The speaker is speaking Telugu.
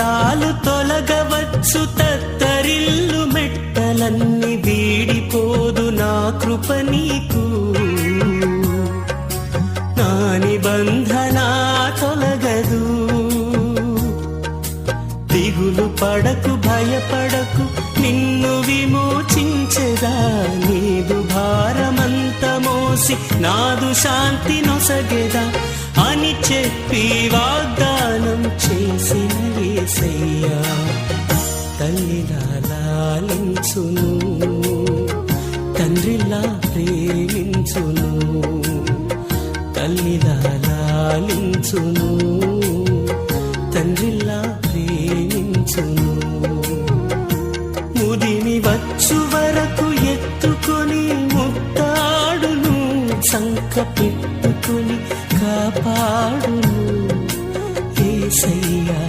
కష్టాలు తొలగవచ్చు, తత్తరిల్లు మెట్టలన్నీ వీడిపోదు నా కృప నీకు. నా నిబంధన తొలగదు. దిగులు పడకు, భయపడకు, నిన్ను విమోచించెదా. నీదు భారమంత మోసి నాదు శాంతి నొసగెదా అని చెప్పి వాగ్దానం చేసిన యేసయ్యా తల్లిలా లాలించును, తండ్రిలా ప్రేమించును. తల్లిలా లాలించును, తండ్రిలా ప్రేమించును. ముదిమి వచ్చు వరకు ఎత్తుకొని ముద్దాడును, సంక పెట్టుకొని కాపాడును. యేసయ్యా